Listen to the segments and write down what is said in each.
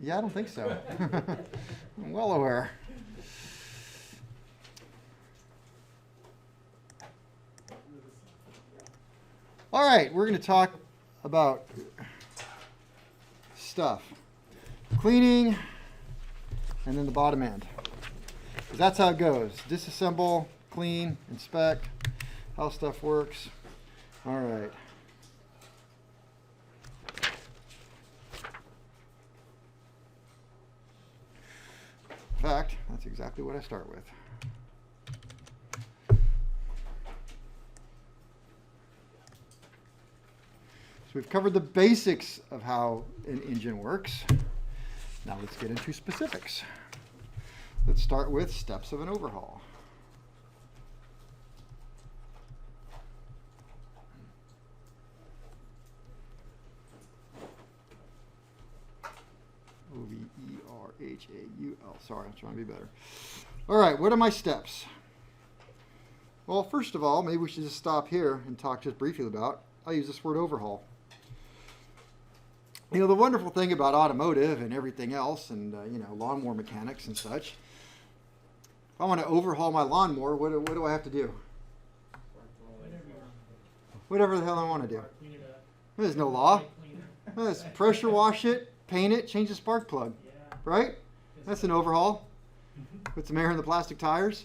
Yeah, I don't think so. I'm well aware. All right, we're going to talk about stuff. Cleaning, and then the bottom end. 'Cause that's how it goes. Disassemble, clean, inspect, how stuff works. All right. In fact, that's exactly what I start with. So we've covered the basics of how an engine works. Now let's get into specifics. Let's start with steps of an overhaul. Overhaul. Sorry, I'm trying to be better. All right, what are my steps? Well, first of all, maybe we should just stop here and talk just briefly about, I'll use this word overhaul. You know, the wonderful thing about automotive and everything else and, lawnmower mechanics and such, if I want to overhaul my lawnmower, what do I have to do? Whatever the hell I want to do. There's no law. Just pressure wash it, paint it, change the spark plug. Right? That's an overhaul. Put some air in the plastic tires.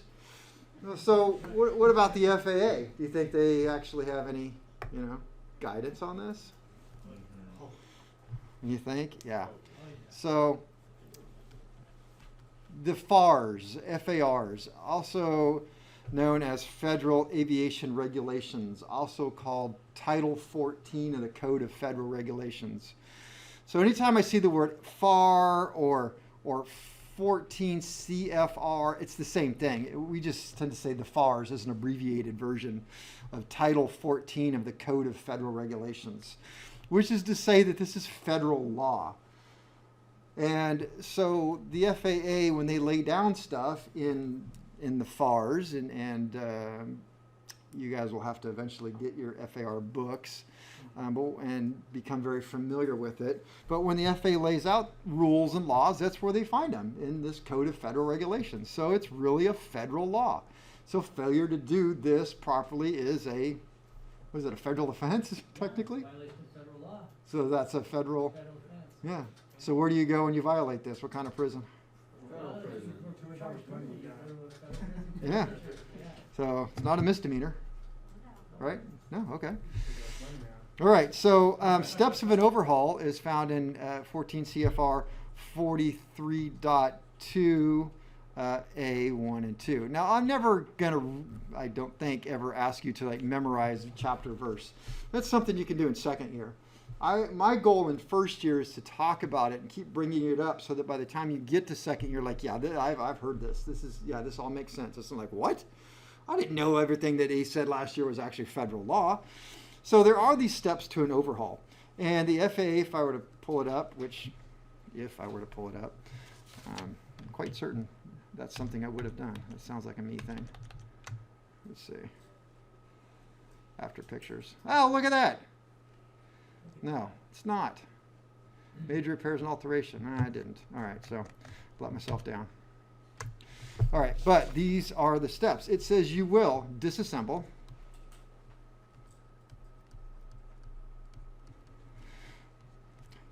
So what about the FAA? Do you think they actually have any, guidance on this? You think? Yeah. So the FARs, also known as Federal Aviation Regulations, also called Title 14 of the Code of Federal Regulations. So anytime I see the word FAR or 14 CFR, it's the same thing. We just tend to say the FARs as an abbreviated version of Title 14 of the Code of Federal Regulations, which is to say that this is federal law. And so the FAA, when they lay down stuff in the FARs, and you guys will have to eventually get your FAR books and become very familiar with it. But when the FAA lays out rules and laws, that's where they find them, in this Code of Federal Regulations. So it's really a federal law. So failure to do this properly is a federal offense, technically? Violation of federal law. So that's a federal Federal offense. yeah. So where do you go when you violate this? What kind of prison? Federal prison. Yeah. So it's not a misdemeanor, right? No, okay. All right, so steps of an overhaul is found in 14 CFR 43.2 A1 and 2. Now, I'm never going to, I don't think, ever ask you to memorize chapter verse. That's something you can do in second year. My goal in first year is to talk about it and keep bringing it up so that by the time you get to second year, I've heard this. This all makes sense. It's like, what? I didn't know everything that he said last year was actually federal law. So there are these steps to an overhaul. And the FAA, if I were to pull it up, I'm quite certain that's something I would have done. That sounds like a me thing. Let's see. After pictures. Oh, look at that. No, it's not. Major repairs and alteration. I didn't. All right, so let myself down. All right, but these are the steps. It says you will disassemble.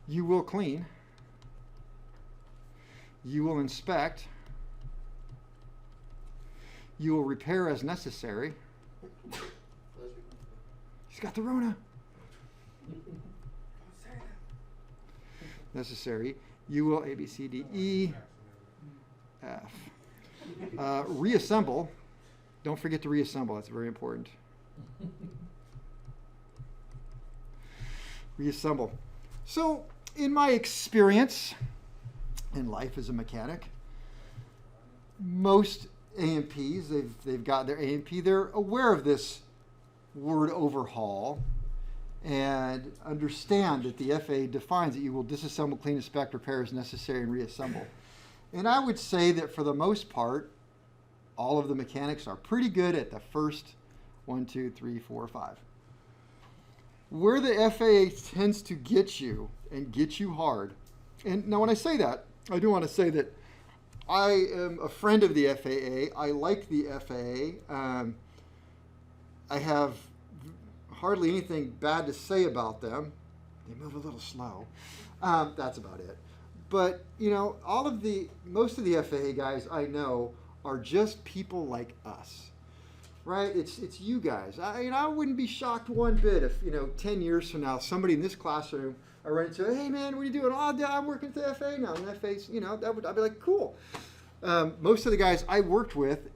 You will clean. You will inspect. You will repair as necessary. He's got the Rona. Necessary. You will A, B, C, D, E, F. Reassemble. Don't forget to reassemble. That's very important. Reassemble. So, in my experience in life as a mechanic, most A&Ps, they've got their A&P, they're aware of this word overhaul and understand that the FAA defines that you will disassemble, clean, inspect, repair as necessary, and reassemble. And I would say that for the most part, all of the mechanics are pretty good at the first 1, 2, 3, 4, 5. Where the FAA tends to get you, and get you hard, And now when I say that, I do want to say that I am a friend of the FAA. I like the FAA. I have hardly anything bad to say about them. They move a little slow. That's about it. But, you know, most of the FAA guys I know are just people like us, right? It's you guys. I wouldn't be shocked one bit if, 10 years from now, somebody in this classroom, I run into, hey man, what are you doing? Oh, I'm working at the FAA now. And the FAA's, I'd be like, cool. Most of the guys I worked with,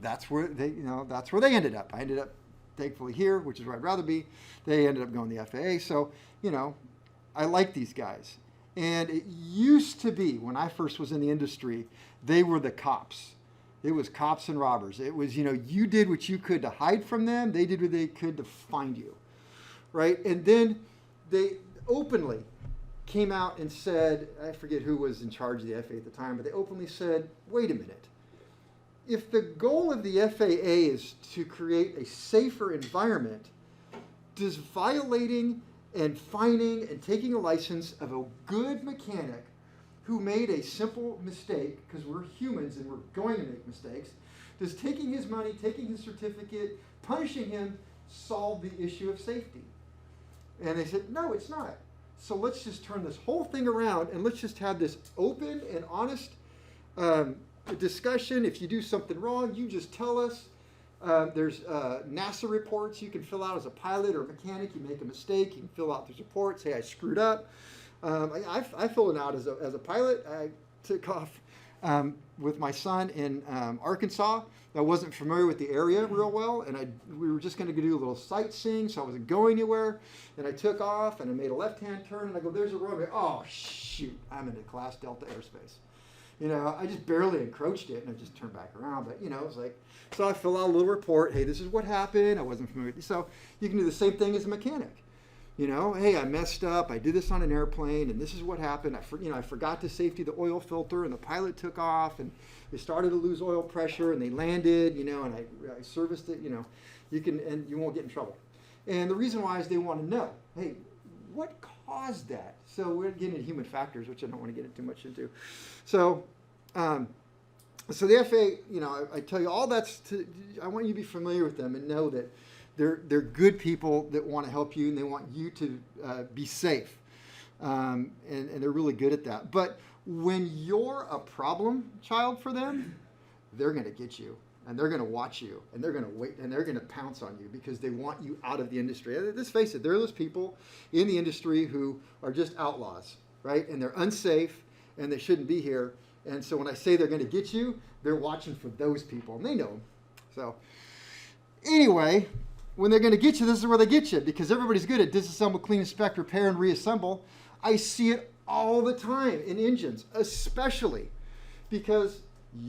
that's where they ended up. I ended up, thankfully, here, which is where I'd rather be. They ended up going to the FAA. So, I like these guys. And it used to be, when I first was in the industry, they were the cops. It was cops and robbers. It was, you did what you could to hide from them. They did what they could to find you, right? And then they openly came out and said, I forget who was in charge of the FAA at the time, but they openly said, wait a minute. If the goal of the FAA is to create a safer environment, does violating and fining and taking a license of a good mechanic who made a simple mistake, because we're humans and we're going to make mistakes, does taking his money, taking his certificate, punishing him, solve the issue of safety? And they said, no, it's not. So let's just turn this whole thing around and let's just have this open and honest discussion. If you do something wrong, you just tell us. There's NASA reports you can fill out as a pilot or a mechanic. You make a mistake, you can fill out those reports. Hey, I screwed up. I filled it out as a pilot. I took off with my son in Arkansas. I wasn't familiar with the area real well, and we were just going to do a little sightseeing, so I wasn't going anywhere. And I took off, and I made a left-hand turn, and I go, there's a runway. Oh, shoot, I'm in a Class Delta airspace. I just barely encroached it, and I just turned back around. But, it was like, so I fill out a little report. Hey, this is what happened. I wasn't familiar with it. So you can do the same thing as a mechanic. Hey, I messed up. I did this on an airplane, and this is what happened. I forgot to safety the oil filter, and the pilot took off, and they started to lose oil pressure, and they landed, and I serviced it. And you won't get in trouble. And the reason why is they want to know, hey, what caused that? So we're getting into human factors, which I don't want to get too much into. So, so the FAA, I tell you all I want you to be familiar with them and know that they're good people that want to help you and they want you to be safe. And they're really good at that. But when you're a problem child for them, they're going to get you. And they're going to watch you, and they're going to wait, and they're going to pounce on you because they want you out of the industry. Let's face it, there are those people in the industry who are just outlaws, right? And they're unsafe, and they shouldn't be here. And so when I say they're going to get you, they're watching for those people, and they know them. So anyway, when they're going to get you, this is where they get you, because everybody's good at disassemble, clean, inspect, repair, and reassemble. I see it all the time in engines, especially because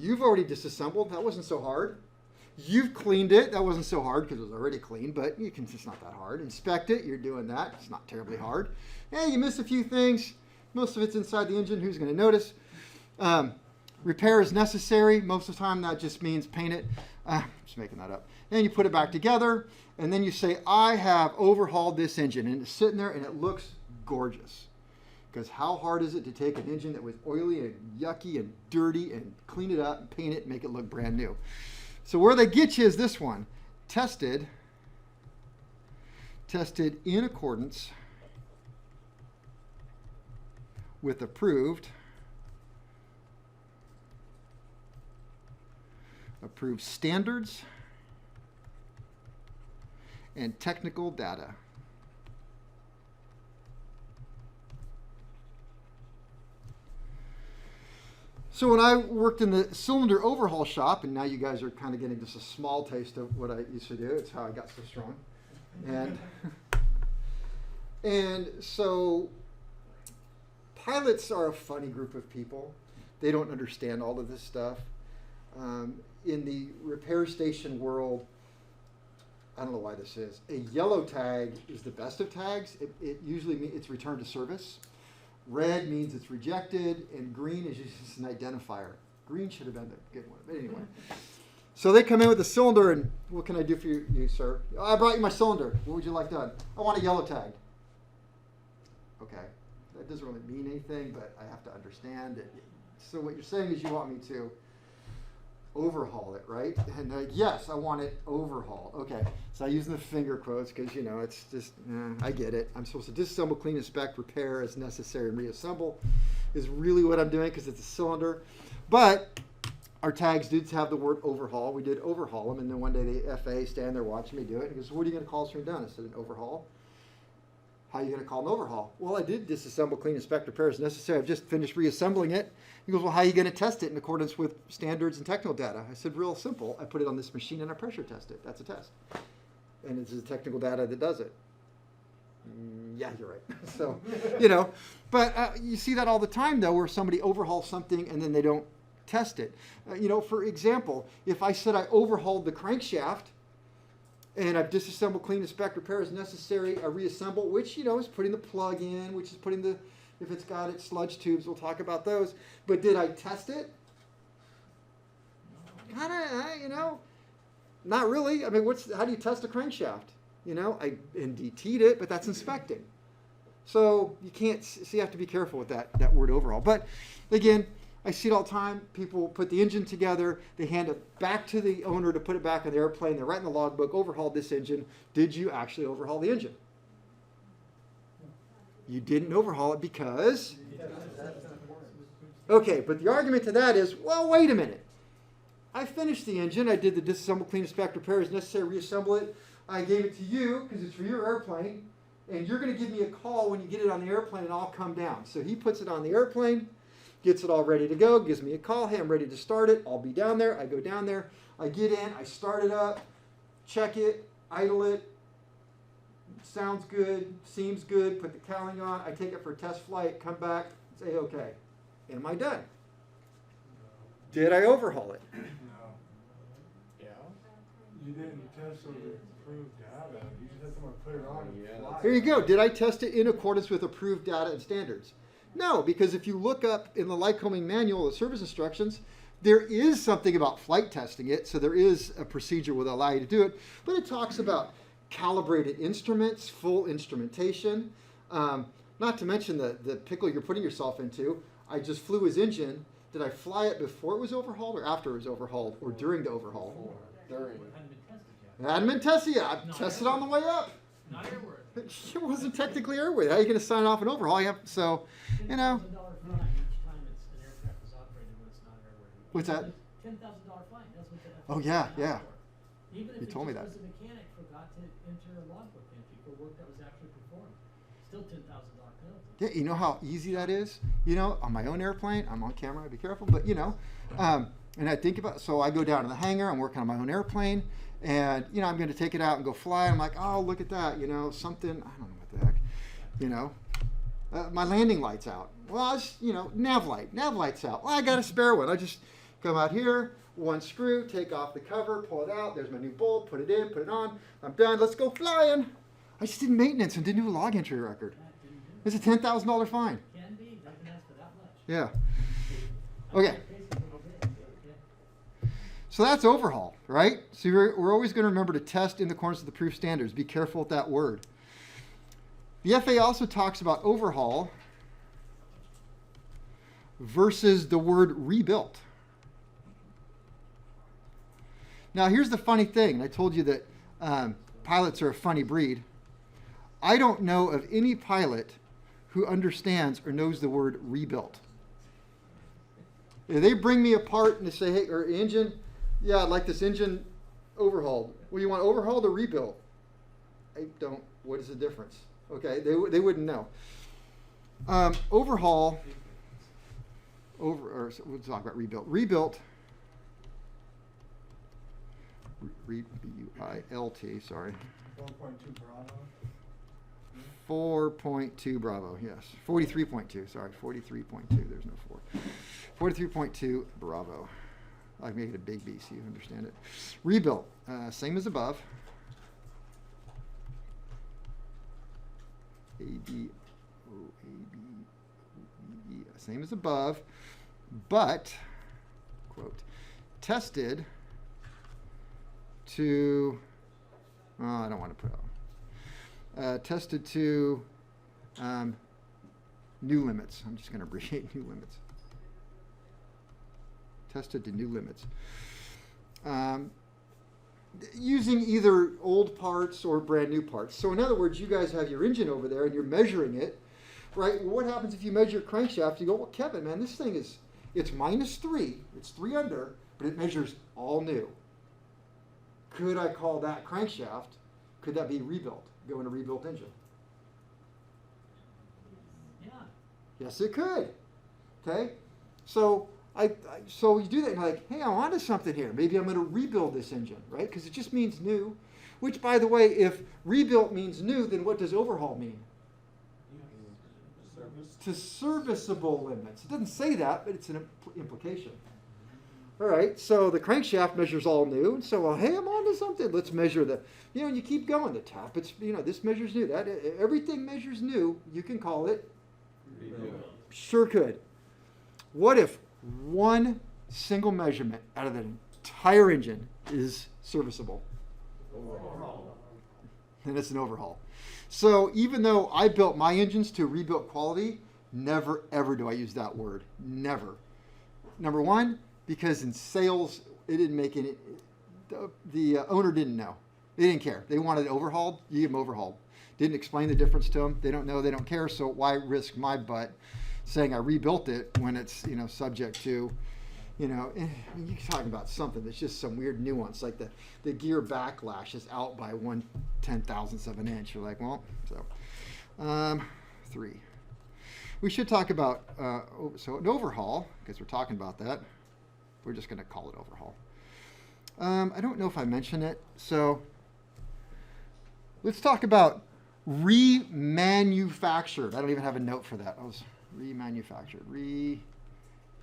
you've already disassembled. That wasn't so hard. You've cleaned it. That wasn't so hard because it was already clean, but it's not that hard. Inspect it. You're doing that. It's not terribly hard. Hey, you missed a few things. Most of it's inside the engine. Who's going to notice? Repair is necessary. Most of the time, that just means paint it. Just making that up. And you put it back together, and then you say, I have overhauled this engine. And it's sitting there, and it looks gorgeous. Because how hard is it to take an engine that was oily and yucky and dirty and clean it up and paint it and make it look brand new? So where they get you is this one. Tested in accordance with approved standards and technical data. So when I worked in the cylinder overhaul shop, and now you guys are kind of getting just a small taste of what I used to do. It's how I got so strong. And so pilots are a funny group of people. They don't understand all of this stuff. In the repair station world, I don't know why this is. A yellow tag is the best of tags. It usually means it's returned to service. Red means it's rejected, and green is just an identifier. Green should have been the good one, but anyway. So they come in with a cylinder, and what can I do for you, sir? Oh, I brought you my cylinder. What would you like done? I want a yellow tag. Okay. It doesn't really mean anything, but I have to understand it. So what you're saying is you want me to overhaul it, right? And yes, I want it overhauled. Okay, so I use the finger quotes because, you know, it's just, I get it. I'm supposed to disassemble, clean, inspect, repair as necessary, and reassemble is really what I'm doing because it's a cylinder. But our tags did have the word overhaul. We did overhaul them, and then one day the FA stand there watching me do it. He goes, what are you going to call us when you're done? I said, an overhaul. How are you going to call an overhaul? Well, I did disassemble, clean, inspect, repair as necessary. I've just finished reassembling it. He goes, well, how are you going to test it in accordance with standards and technical data? I said, real simple. I put it on this machine and I pressure test it. That's a test. And it's the technical data that does it. Yeah, you're right. So, you know, but you see that all the time, though, where somebody overhauls something and then they don't test it. You know, for example, if I said I overhauled the crankshaft, and I've disassembled, clean, inspect, repair as necessary, I reassemble, which, you know, is putting the plug in, which is putting the, if it's got its sludge tubes, we'll talk about those. But did I test it? Kind of, you know, not really. I mean, how do you test a crankshaft? You know, I NDT'd it, but that's inspecting. So you can't, so you have to be careful with that word overhaul. But again, I see it all the time. People put the engine together. They hand it back to the owner to put it back on the airplane. They're writing the logbook, overhauled this engine. Did you actually overhaul the engine? You didn't overhaul it because... Okay, but the argument to that is, well, wait a minute. I finished the engine. I did the disassemble, clean, inspect, repair as necessary, reassemble it. I gave it to you because it's for your airplane. And you're going to give me a call when you get it on the airplane and I'll come down. So he puts it on the airplane, gets it all ready to go, gives me a call. Hey, I'm ready to start it. I'll be down there. I go down there. I get in. I start it up, check it, idle it. Sounds good, seems good, put the cowling on. I take it for a test flight, come back, say, okay, am I done? Did I overhaul it? No. Yeah? You didn't test with approved data. You just had someone put it on and fly. Here you go. Did I test it in accordance with approved data and standards? No, because if you look up in the Lycoming manual, the service instructions, there is something about flight testing it, so there is a procedure that will allow you to do it, but it talks about calibrated instruments, full instrumentation, not to mention the pickle you're putting yourself into. I just flew his engine. Did I fly it before it was overhauled or after it was overhauled or during the overhaul? During. It hadn't been tested yet. I tested on the way up. Not airworthy. It wasn't technically airworthy. How are you going to sign off an overhaul? You have, so, you know. $10,000 fine each time an aircraft is operated when it's not airworthy. What's that? $10,000 fine. That's what the Oh, yeah, FAA yeah. for. Even if You it told me just that. was a mechanic forgot to enter a logbook entry for work that was actually performed, still $10,000 penalty. Yeah, you know how easy that is? You know, on my own airplane, I'm on camera, be careful, but you know, and I think about, so I go down to the hangar, I'm working on my own airplane, and you know, I'm going to take it out and go fly. I'm like, oh, look at that, you know, something, I don't know what the heck, you know, my landing light's out. Well, I was, you know, nav light's out. Well, I got a spare one. I just come out here, one screw, take off the cover, pull it out. There's my new bulb, put it in, put it on. I'm done. Let's go flying. I just did maintenance and didn't do a log entry record. It's a $10,000 fine. Can be, they can ask for that much. Yeah. Okay. So that's overhaul, right? So we're always going to remember to test in accordance with the proof standards. Be careful with that word. The FAA also talks about overhaul versus the word rebuilt. Now, here's the funny thing. I told you that pilots are a funny breed. I don't know of any pilot who understands or knows the word rebuilt. If they bring me a part and they say, hey, or engine, yeah, I'd like this engine overhauled. Well, you want overhauled or rebuilt? I don't. What is the difference? Okay, they wouldn't know. Overhaul, we'll talk about rebuilt. Rebuilt, B-U-I-L-T, sorry. 4.2 Bravo. 4.2 Bravo, yes. 43.2, sorry, 43.2, there's no 4. 43.2 Bravo. I make it a big B so you understand it. Rebuilt, same as above. A-B-O-A-B-E, same as above, but, quote, tested to, I don't want to put out. Tested to new limits. I'm just going to abbreviate new limits. Tested to new limits. Using either old parts or brand new parts. So in other words, you guys have your engine over there and you're measuring it, right? Well, what happens if you measure your crankshaft? You go, well, Kevin, man, this thing is, it's -3. It's 3 under, but it measures all new. Could I call that crankshaft? Could that be rebuilt? Go in a rebuilt engine? Yeah. Yes, it could. Okay? So so you do that and you're like, hey, I'm onto something here. Maybe I'm going to rebuild this engine, right? Because it just means new. Which, by the way, if rebuilt means new, then what does overhaul mean? To serviceable limits. It doesn't say that, but it's an implication. All right, so the crankshaft measures all new. And so, well, hey, I'm onto something. Let's measure the, and you keep going. The tap, it's, this measures new. That everything measures new. You can call it. Rebuild. Sure could. What if one single measurement out of the entire engine is serviceable? Overhaul. Then it's an overhaul. So even though I built my engines to rebuilt quality, never ever do I use that word. Never. Number one, because in sales, it didn't make any, the owner didn't know. They didn't care. They wanted it overhauled, you give them overhauled. Didn't explain the difference to them. They don't know, they don't care, so why risk my butt saying I rebuilt it when it's, subject to, you're talking about something that's just some weird nuance, like the gear backlash is out by 1/10,000th of an inch. You're like, well, so 3. We should talk about, so an overhaul, because we're talking about that. We're just going to call it overhaul. I don't know if I mentioned it, so let's talk about remanufactured. I don't even have a note for that. I was remanufactured.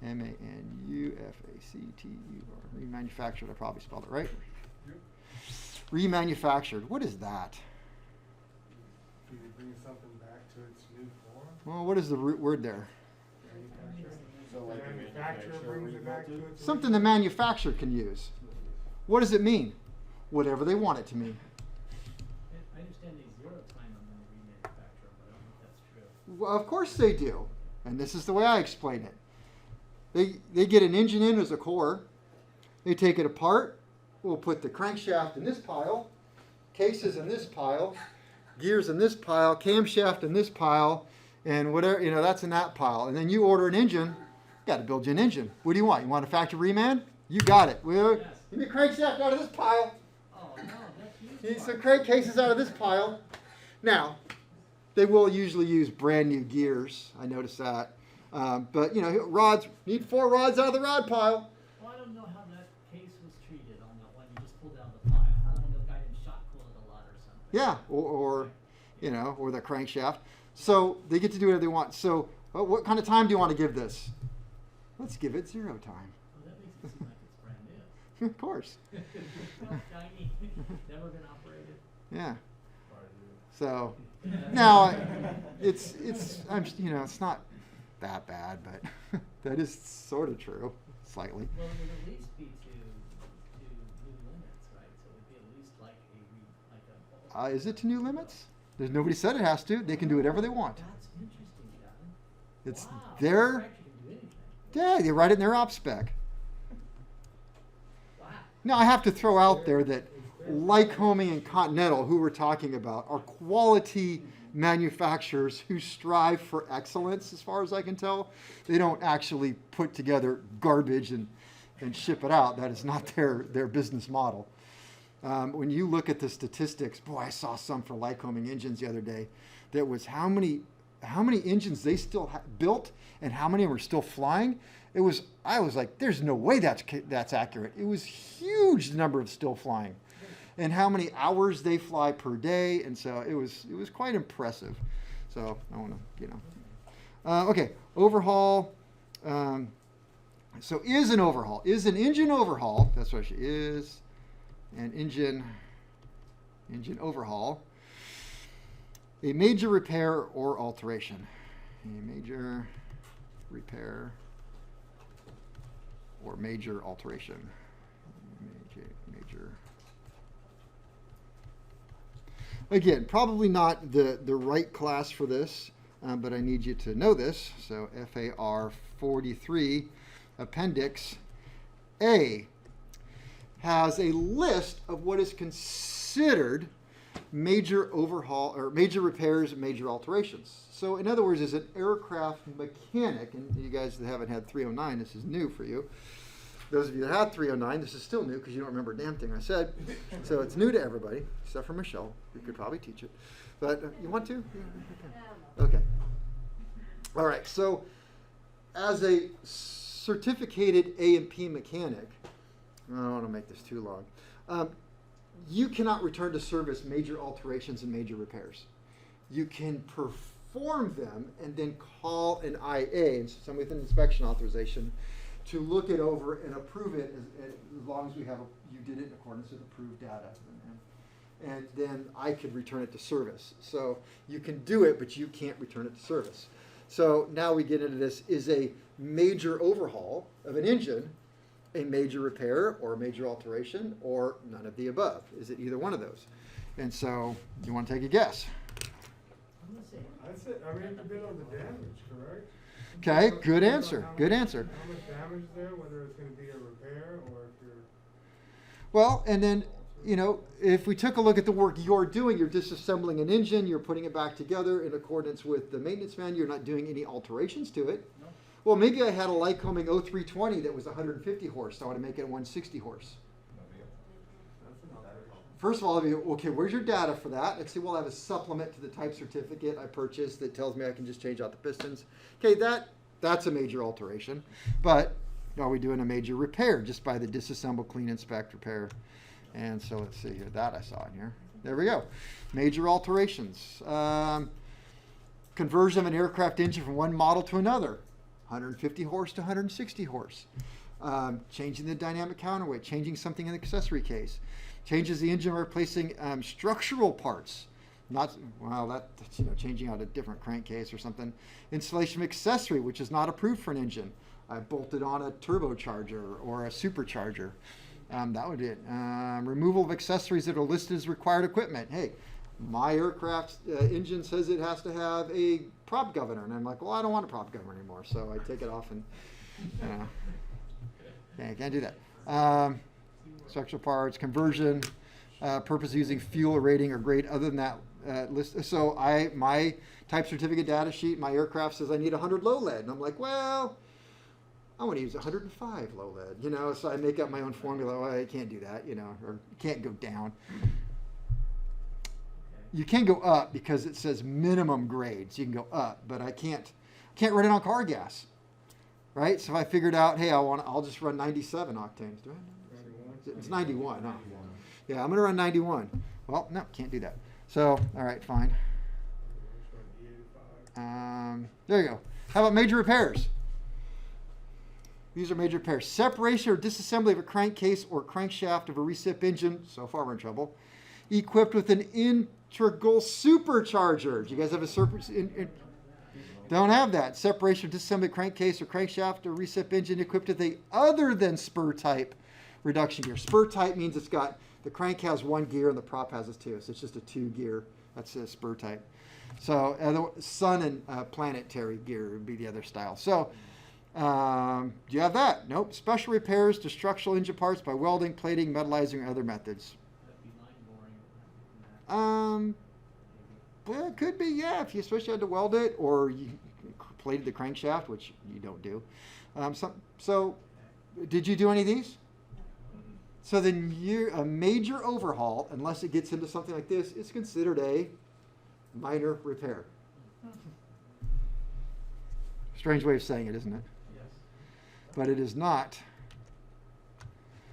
M-A-N-U-F-A-C-T-U-R. Remanufactured. I probably spelled it right. Yep. Remanufactured. What is that? Do you bring something back to its new form? Well, what is the root word there? Manufacturer? So like the Manufacturer brings it back to rebuilt its Something the manufacturer can use. What does it mean? Whatever they want it to mean. I understand they zero time on the remanufacturer, but I don't know if that's true. Well, of course they do. And this is the way I explain it. They get an engine in as a core. They take it apart. We'll put the crankshaft in this pile, cases in this pile, gears in this pile, camshaft in this pile, and whatever, that's in that pile. And then you order an engine, you got to build you an engine. What do you want? You want a factory reman? You got it. Well, Yes. give me a crankshaft out of this pile. Oh, no, that's Need huge. some crankcases out of this pile. Now, they will usually use brand new gears. I noticed that. But, rods, need 4 rods out of the rod pile. Well, I don't know how that case was treated on that one. You just pulled out the pile. I don't know if the guy didn't shot cool it a lot or something. Yeah, or the crankshaft. So they get to do whatever they want. So what kind of time do you want to give this? Let's give it 0 time. Well, that makes it seem like it's brand new. Of course. Well, shiny, never been operated. Yeah. Part of it. So now it's not that bad, but that is sort of true, slightly. Well, it would at least be to new limits, right? So it would be at least like a Is it to new limits? There's nobody said it has to. They can do whatever they want. That's interesting, Kevin. It's Wow, their, manufacturer can do anything. yeah, they write it in their op spec. Wow. Now I have to throw out there that Lycoming and Continental, who we're talking about, are quality manufacturers who strive for excellence, as far as I can tell. They don't actually put together garbage and ship it out. That is not their business model. When you look at the statistics, boy, I saw some for Lycoming engines the other day. That was how many engines they still built and how many were still flying. I was like, there's no way that's accurate. It was huge, the number of still flying, and how many hours they fly per day, and so it was quite impressive. So I want to, okay, overhaul. So is an overhaul, is an engine overhaul, that's what it is, an engine overhaul, a major repair or alteration. A major repair or major alteration. Major. Again, probably not the right class for this. but I need you to know this. So FAR 43, Appendix A, has a list of what is considered major overhaul or major repairs and major alterations. So in other words, as an aircraft mechanic, and you guys that haven't had 309, this is new for you. Those of you that had 309, this is still new because you don't remember a damn thing I said. So it's new to everybody, except for Michelle. You could probably teach it. But you want to? Yeah, okay. All right. So as a certificated A&P mechanic, I don't want to make this too long, you cannot return to service major alterations and major repairs. You can perform them and then call an IA, and somebody with an inspection authorization, to look it over and approve it as long as you did it in accordance with approved data. And then I could return it to service. So you can do it, but you can't return it to service. So now we get into this, is a major overhaul of an engine a major repair or a major alteration or none of the above? Is it either one of those? And so you want to take a guess? I'm gonna say, I'd say, I mean, it depends on the damage, correct? Okay, good Depends on answer, how good much- answer. How much damage there, whether it's gonna be a repair or if you're. Well, and then, you know, if we took a look at the work you're doing, you're disassembling an engine, you're putting it back together in accordance with the maintenance manual, you're not doing any alterations to it. no, Well, maybe I had a Lycoming 0320 that was 150 horse, so I want to make it 160 horse. That's an alteration. First of all, I'd be, okay, where's your data for that? I'd say, well, I have a supplement to the type certificate I purchased that tells me I can just change out the pistons. Okay, that's a major alteration. But are we doing a major repair just by the disassemble, clean, inspect, repair? And so let's see here, that I saw in here. There we go. Major alterations. Conversion of an aircraft engine from one model to another. 150 horse to 160 horse. Changing the dynamic counterweight, changing something in the accessory case. Changes the engine, replacing structural parts. Not, well, that's, you know, changing out a different crankcase or something. Installation of accessory, which is not approved for an engine. I bolted on a turbocharger or a supercharger. That would be it. Removal of accessories that are listed as required equipment. Hey, my aircraft's engine says it has to have a prop governor. And I'm like, well, I don't want a prop governor anymore. So I take it off and, okay, can't do that. Structural parts, conversion, purpose of using fuel rating or grade other than that list. So my type certificate data sheet, my aircraft says I need 100 low lead. And I'm like, well, I want to use 105 low lead, you know, so I make up my own formula. Well, I can't do that, you know, or can't go down. You can go up because it says minimum grade, so you can go up, but I can't run it on car gas, right? So if I figured out, hey, I'll just run 97 octanes. Do I? It's 91. Huh? Yeah, I'm gonna run 91. Well, no, can't do that. So, all right, fine. There you go. How about major repairs? These are major repairs. Separation or disassembly of a crankcase or crankshaft of a recip engine. So far we're in trouble. Equipped with an integral supercharger. Do you guys have a don't have that. Separation or disassembly of crankcase or crankshaft or recip engine equipped with a other than spur type reduction gear. Spur type means it's got, the crank has one gear and the prop has two. So it's just a 2 gear. That's a spur type. So sun and planetary gear would be the other style. So do you have that? Nope. Special repairs to structural engine parts by welding, plating, metallizing, or other methods. that'd be line boring. Well, it could be, yeah, if you especially had to weld it or you plated the crankshaft, which you don't do. So did you do any of these? So then a major overhaul, unless it gets into something like this, is considered a minor repair. Strange way of saying it, isn't it? Yes. But it is not.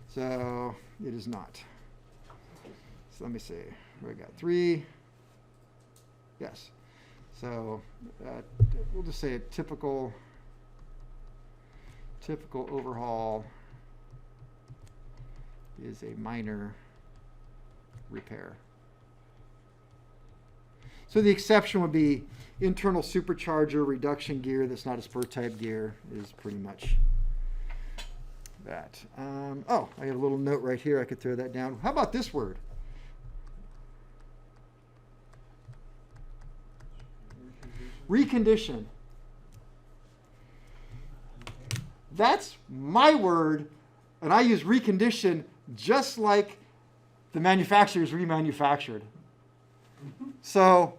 So it is not. So let me see. We got 3. Yes. So we'll just say a typical overhaul is a minor repair. So the exception would be internal supercharger reduction gear that's not a spur type gear is pretty much that. Oh, I have a little note right here. I could throw that down. How about this word? Recondition. That's my word, and I use recondition just like the manufacturer's remanufactured. So,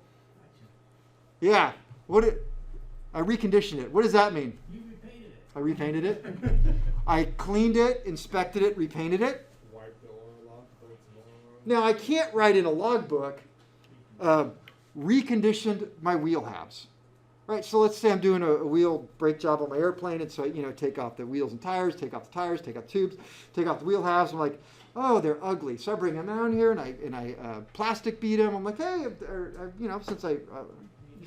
yeah, I reconditioned it. What does that mean? You repainted it. I repainted it. I cleaned it, inspected it, repainted it. Wipe the oil off, put some oil on. Now, I can't write in a logbook, reconditioned my wheel halves. Right, so let's say I'm doing a wheel brake job on my airplane, and so take off the wheels and tires, take off the tires, take off the tubes, take off the wheel halves. I'm like, oh, they're ugly. So I bring them down here and I plastic beat them. I'm like, hey, since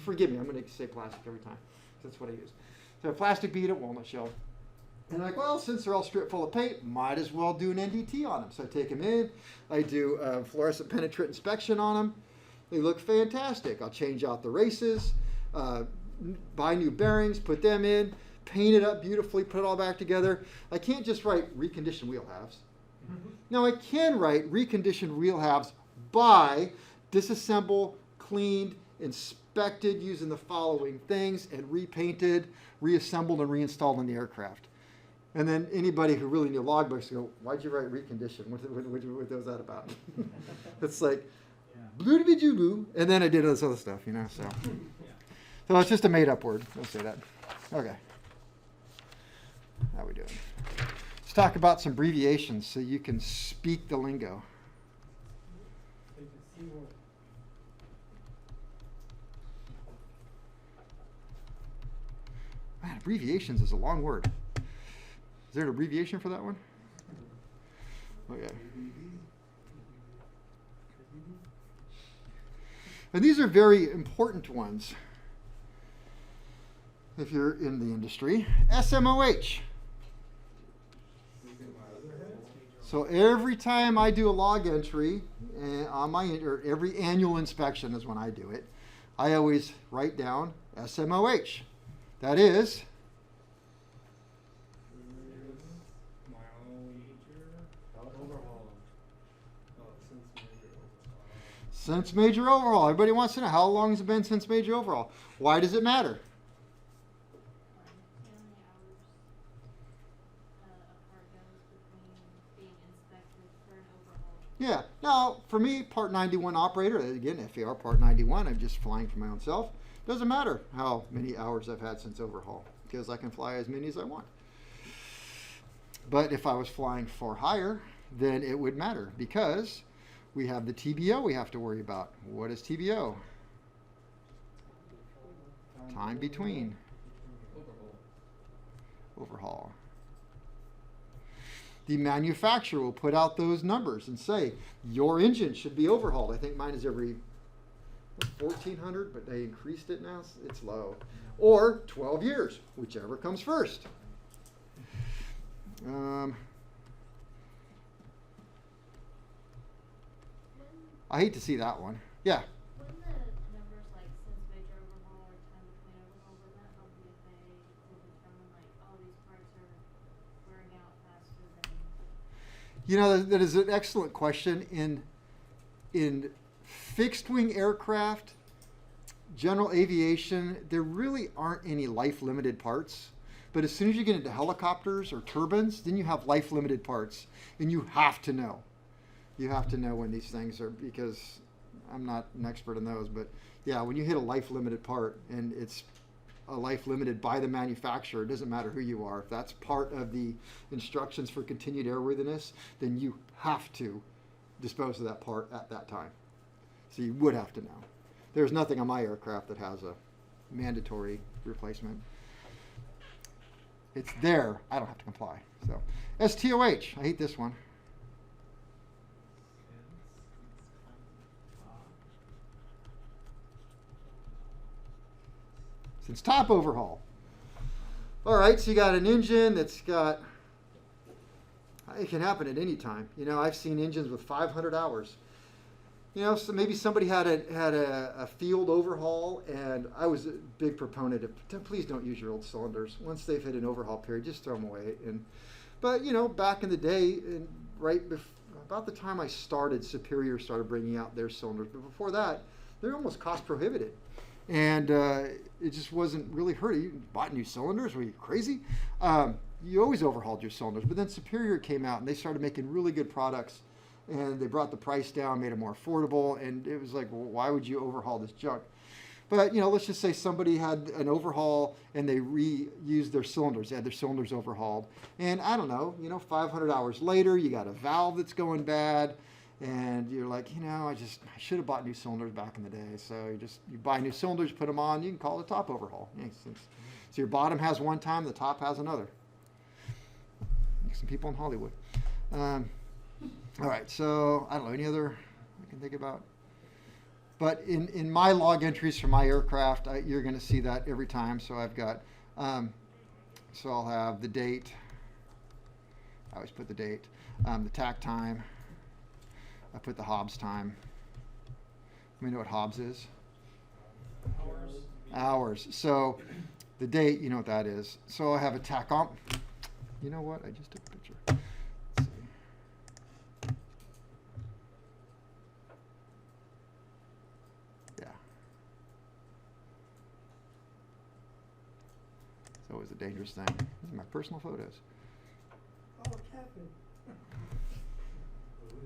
forgive me, I'm going to say plastic every time. That's what I use. So I plastic beat it, walnut shell. And I'm like, well, since they're all stripped full of paint, might as well do an NDT on them. So I take them in, I do a fluorescent penetrant inspection on them. They look fantastic. I'll change out the races. Buy new bearings, put them in, paint it up beautifully, put it all back together. I can't just write reconditioned wheel halves. Now I can write reconditioned wheel halves by disassemble, cleaned, inspected using the following things, and repainted, reassembled, and reinstalled in the aircraft. And then anybody who really knew logbooks go, why'd you write recondition? What was that about? It's like, blue-to-be-doo-boo, and then I did all this other stuff, so. So it's just a made-up word. We'll say that. Okay. How we doing? Let's talk about some abbreviations so you can speak the lingo. Man, abbreviations is a long word. Is there an abbreviation for that one? Okay. And these are very important ones. If you're in the industry, SMOH. So every time I do a log entry on or every annual inspection is when I do it, I always write down SMOH. That is since major overhaul. Everybody wants to know how long has it been since major overhaul. Why does it matter? Yeah. Now, for me, Part 91 operator, again, FAR Part 91, I'm just flying for my own self. Doesn't matter how many hours I've had since overhaul, because I can fly as many as I want. But if I was flying for hire, then it would matter, because we have the TBO we have to worry about. What is TBO? Time between. Overhaul. The manufacturer will put out those numbers and say, your engine should be overhauled. I think mine is every 1,400, but they increased it now. It's low. Or 12 years, whichever comes first. I hate to see that one. Yeah. Wouldn't the numbers like since major overhaul or time between overhaul, wouldn't that help you if they to determine like, oh, these parts are wearing out faster than? That is an excellent question. In fixed wing aircraft, general aviation, there really aren't any life limited parts. But as soon as you get into helicopters or turbines, then you have life limited parts, and you have to know. You have to know when these things are, because I'm not an expert in those, but yeah, when you hit a life limited part and it's a life limited by the manufacturer, it doesn't matter who you are. If that's part of the instructions for continued airworthiness, then you have to dispose of that part at that time. So you would have to know. There's nothing on my aircraft that has a mandatory replacement. It's there. I don't have to comply. So STOH. I hate this one. Since top overhaul. All right, so you got an engine that's got, it can happen at any time. I've seen engines with 500 hours. So maybe somebody had a field overhaul, and I was a big proponent of, please don't use your old cylinders. Once they've hit an overhaul period, just throw them away. But back in the day, and about the time I started, Superior started bringing out their cylinders. But before that, they're almost cost prohibitive. And it just wasn't really hurting. You bought new cylinders? Were you crazy? You always overhauled your cylinders. But then Superior came out and they started making really good products. And they brought the price down, made it more affordable. And it was like, well, why would you overhaul this junk? But, let's just say somebody had an overhaul and they reused their cylinders. They had their cylinders overhauled. And I don't know, 500 hours later, you got a valve that's going bad. And you're like, I should have bought new cylinders back in the day. So you buy new cylinders, put them on, you can call it a top overhaul. So your bottom has one time, the top has another. Like some people in Hollywood. All right, so I don't know, any other I can think about? But in my log entries for my aircraft, you're going to see that every time. So I've got, so I'll have the date. I always put the date, the tack time. I put the Hobbs time. Let me know what Hobbs is. Hours. So the date, you know what that is. So I have a tachometer. You know what? I just took a picture. Let's see. Yeah. It's always a dangerous thing. These are my personal photos. Oh, Captain.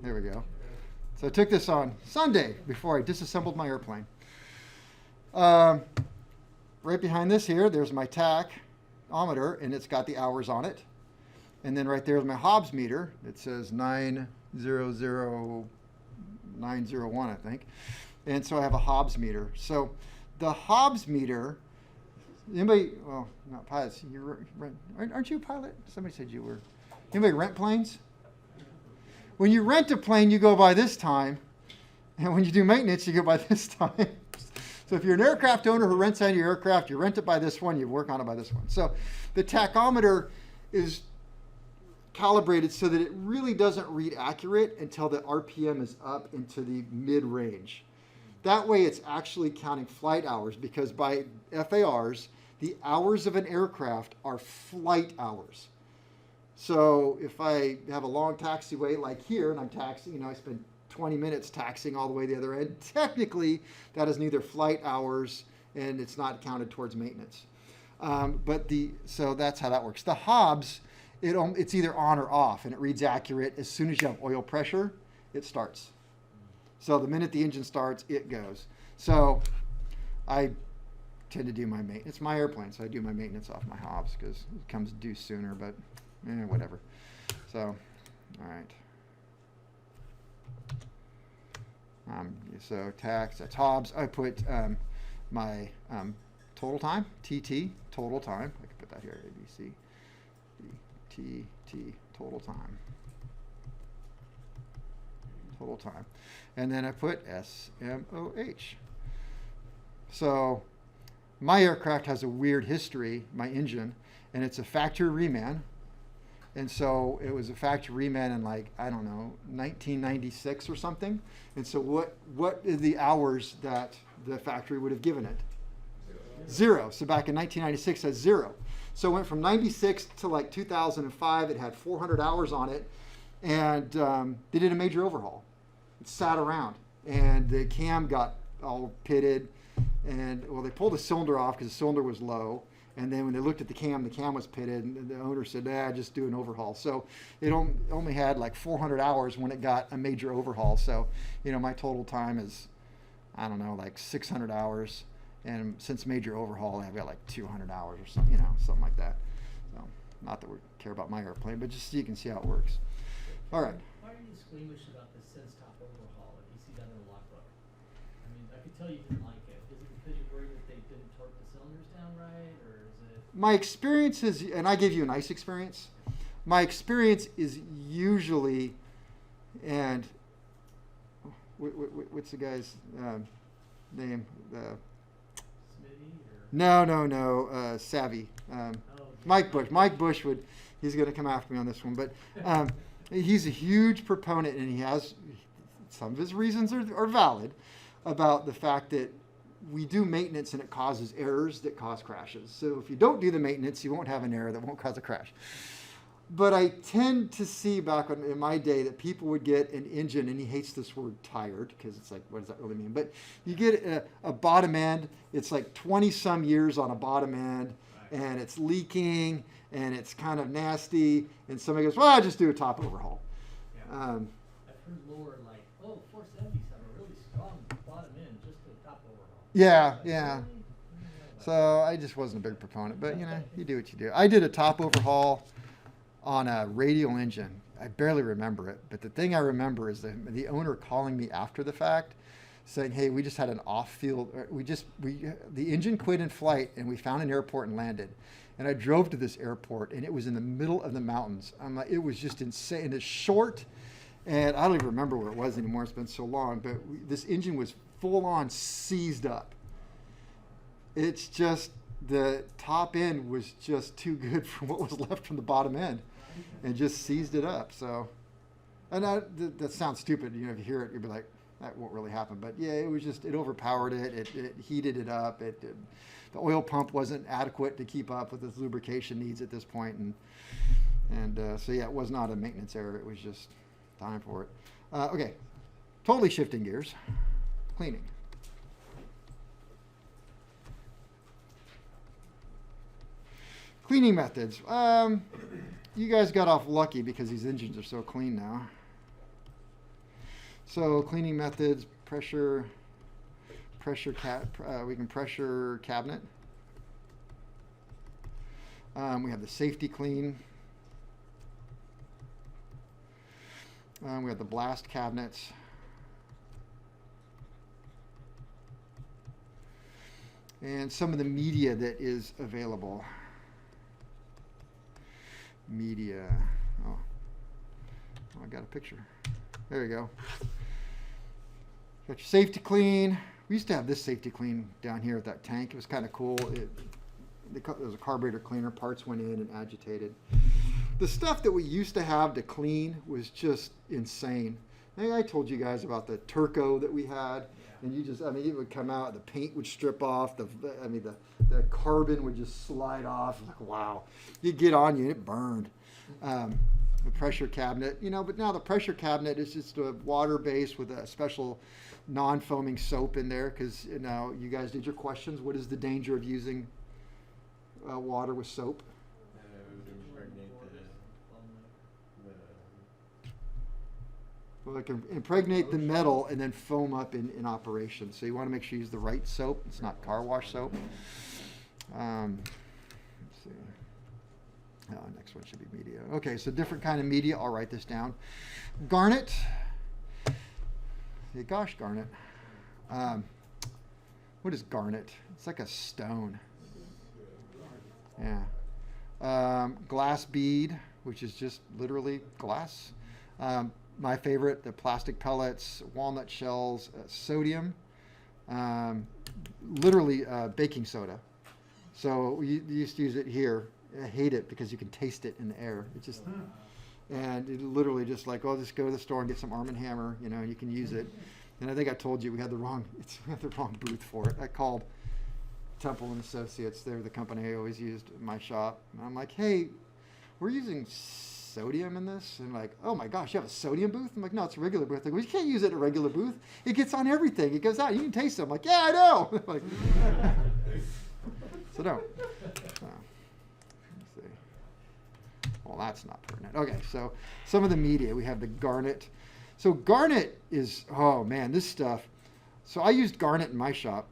There we go. So I took this on Sunday before I disassembled my airplane. Right behind this here, there's my tachometer, and it's got the hours on it. And then right there's my Hobbs meter. It says 900901, I think. And so I have a Hobbs meter. So the Hobbs meter, anybody, well, not pilots, aren't you a pilot? Somebody said you were. Anybody rent planes? When you rent a plane, you go by this time, and when you do maintenance, you go by this time. So if you're an aircraft owner who rents out your aircraft, you rent it by this one, you work on it by this one. So the tachometer is calibrated so that it really doesn't read accurate until the RPM is up into the mid-range. That way it's actually counting flight hours, because by FARs, the hours of an aircraft are flight hours. So if I have a long taxiway like here, and I'm taxiing, I spend 20 minutes taxiing all the way to the other end, technically that is neither flight hours and it's not counted towards maintenance. So that's how that works. The Hobbs, it's either on or off, and it reads accurate. As soon as you have oil pressure, it starts. So the minute the engine starts, it goes. So I tend to do my maintenance. It's my airplane, so I do my maintenance off my Hobbs because it comes due sooner, but whatever. So, all right. So tax, that's Hobbs. I put my total time, TT, total time. I can put that here, ABC, TT, total time. Total time. And then I put SMOH. So my aircraft has a weird history, my engine, and it's a factory reman. And so it was a factory reman in 1996 or something. And so what are the hours that the factory would have given it? Zero. So back in 1996, it has 0. So it went from 96 to 2005. It had 400 hours on it. And they did a major overhaul. It sat around. And the cam got all pitted. And, they pulled the cylinder off because the cylinder was low. And then when they looked at the cam was pitted, and the owner said, just do an overhaul. So it only had 400 hours when it got a major overhaul. So, my total time is, 600 hours. And since major overhaul, I've got 200 hours or something, something like that. So not that we care about my airplane, but just so you can see how it works. All right. Why are you squeamish about the since top overhaul if you see that in the logbook? I mean, I could tell you didn't like it. Is it because you're worried that they didn't torque the cylinders down right, or is it? My experience is, and I gave you a nice experience, my experience is usually, and what's the guy's name? Smitty or? No, Savvy. Mike Bush. Mike Bush he's going to come after me on this one, but he's a huge proponent, and he has, some of his reasons are valid, about the fact that we do maintenance and it causes errors that cause crashes. So if you don't do the maintenance, you won't have an error that won't cause a crash. But I tend to see back in my day that people would get an engine, and he hates this word tired because it's like, what does that really mean? But you get a bottom end, it's like 20 some years on a bottom end, and it's leaking, and it's kind of nasty, and somebody goes, well, I'll just do a top overhaul. Yeah. I've heard lore like, oh, 470s have a really strong bottom end, just a top overhaul. Yeah, Like, yeah. really? So I just wasn't a big proponent, but you do what you do. I did a top overhaul on a radial engine. I barely remember it, but the thing I remember is the owner calling me after the fact, saying, "Hey, we just had an off-field. The engine quit in flight, and we found an airport and landed." And I drove to this airport, and it was in the middle of the mountains. I'm like, it was just insane. It's short, and I don't even remember where it was anymore. It's been so long. But this engine was full-on seized up. It's just the top end was just too good for what was left from the bottom end, and just seized it up. So, and that sounds stupid. If you hear it, you'll be like, that won't really happen. But yeah, it was just, it overpowered it. It heated it up. The oil pump wasn't adequate to keep up with its lubrication needs at this point, and so yeah, it was not a maintenance error. It was just time for it. Okay, totally shifting gears. Cleaning. Cleaning methods. You guys got off lucky because these engines are so clean now. So cleaning methods: we can pressure cabinet. We have the safety clean. We have the blast cabinets. And some of the media that is available. Media. Oh, I got a picture. There you go. Got your safety clean. We used to have this safety clean down here at that tank. It was kind of cool. There was a carburetor cleaner. Parts went in and agitated. The stuff that we used to have to clean was just insane. I think I told you guys about the Turco that we had, and it would come out, the paint would strip off, the carbon would just slide off. Like, wow. You'd get on you and it burned. The pressure cabinet, but now the pressure cabinet is just a water base with a special non-foaming soap in there, because you guys did your questions. What is the danger of using water with soap? Well, it can impregnate the metal and then foam up in operation. So you want to make sure you use the right soap. It's not car wash soap. Let's see. Oh, next one should be media. Okay, so different kind of media. I'll write this down. Garnet. Yeah, gosh, Garnet. What is garnet? It's like a stone. Yeah. Glass bead, which is just literally glass. My favorite, the plastic pellets, walnut shells, sodium, literally baking soda. So we used to use it here. I hate it because you can taste it in the air. And it literally just like, just go to the store and get some Arm & Hammer, and you can use it. And I think I told you we had the wrong booth for it. I called Temple & Associates. They're the company I always used in my shop. And I'm like, hey, we're using sodium in this? And like, oh my gosh, you have a sodium booth? I'm like, no, it's a regular booth. Like, well, you can't use it at a regular booth. It gets on everything. It goes out. You can taste it. I'm like, yeah, I know. Like, so don't. Let's see. Well, that's not pertinent. Okay, so some of the media. We have the Garnet. So Garnet is, oh man, this stuff. So I used Garnet in my shop.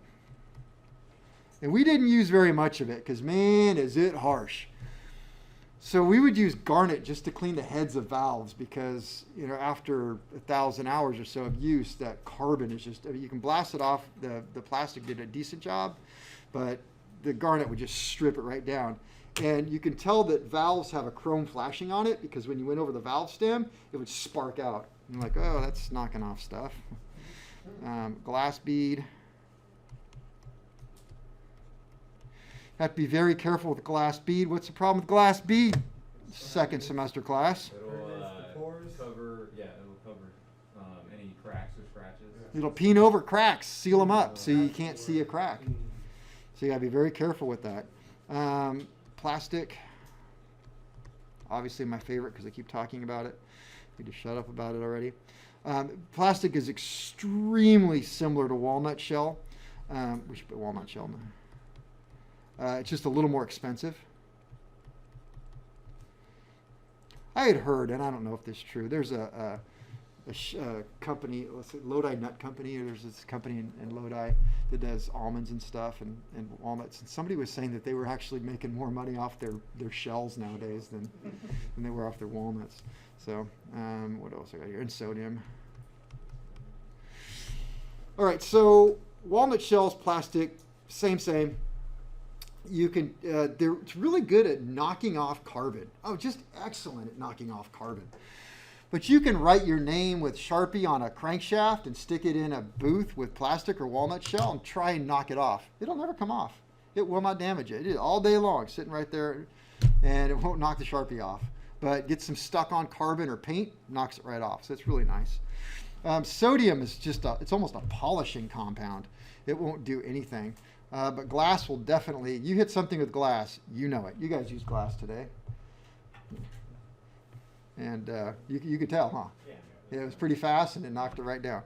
And we didn't use very much of it because, man, is it harsh. So we would use Garnet just to clean the heads of valves because, after 1,000 hours or so of use, that carbon is just, you can blast it off. The plastic did a decent job, but the Garnet would just strip it right down. And you can tell that valves have a chrome flashing on it because when you went over the valve stem, it would spark out. And you're like, oh, that's knocking off stuff. Glass bead. Have to be very careful with glass bead. What's the problem with glass bead? Second semester class. It'll cover any cracks or scratches. It'll peen over cracks, seal them up so you can't see a crack. So you gotta be very careful with that. Plastic. obviously my favorite because I keep talking about it. Need to shut up about it already. Plastic is extremely similar to walnut shell. We should put walnut shell in there. It's just a little more expensive. I had heard, and I don't know if this is true, there's a company, let's say Lodi Nut Company, or there's this company in Lodi that does almonds and stuff and walnuts. And somebody was saying that they were actually making more money off their shells nowadays than they were off their walnuts. So, what else I got here? And sodium. All right, so walnut shells, plastic, same. You can, it's really good at knocking off carbon. Oh, just excellent at knocking off carbon. But you can write your name with Sharpie on a crankshaft and stick it in a booth with plastic or walnut shell and try and knock it off. It'll never come off. It will not damage it. It is all day long, sitting right there, and it won't knock the Sharpie off. But get some stuck on carbon or paint, knocks it right off. So it's really nice. Sodium is just it's almost a polishing compound. It won't do anything. But glass will definitely, you hit something with glass, you know it. You guys use glass today. And you could tell, huh? Yeah, it was pretty fast and it knocked it right down.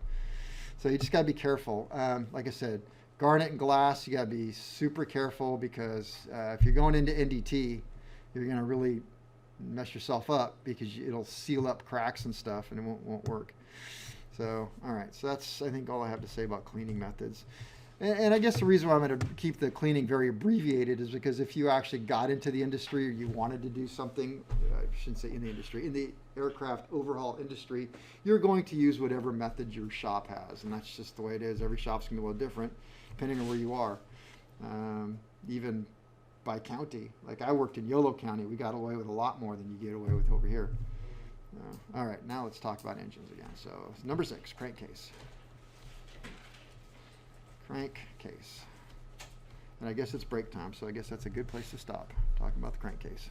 So you just got to be careful. Like I said, garnet and glass, you got to be super careful because if you're going into NDT, you're going to really mess yourself up because it'll seal up cracks and stuff and it won't work. So, all right. So that's, I think, all I have to say about cleaning methods. And I guess the reason why I'm going to keep the cleaning very abbreviated is because if you actually got into the industry or you wanted to do something, I shouldn't say in the industry, in the aircraft overhaul industry, you're going to use whatever method your shop has. And that's just the way it is. Every shop's going to be a little different depending on where you are. Even by county. Like I worked in Yolo County. We got away with a lot more than you get away with over here. All right, now let's talk about engines again. So number 6, crankcase. Crankcase. And I guess it's break time, so I guess that's a good place to stop talking about the crankcase.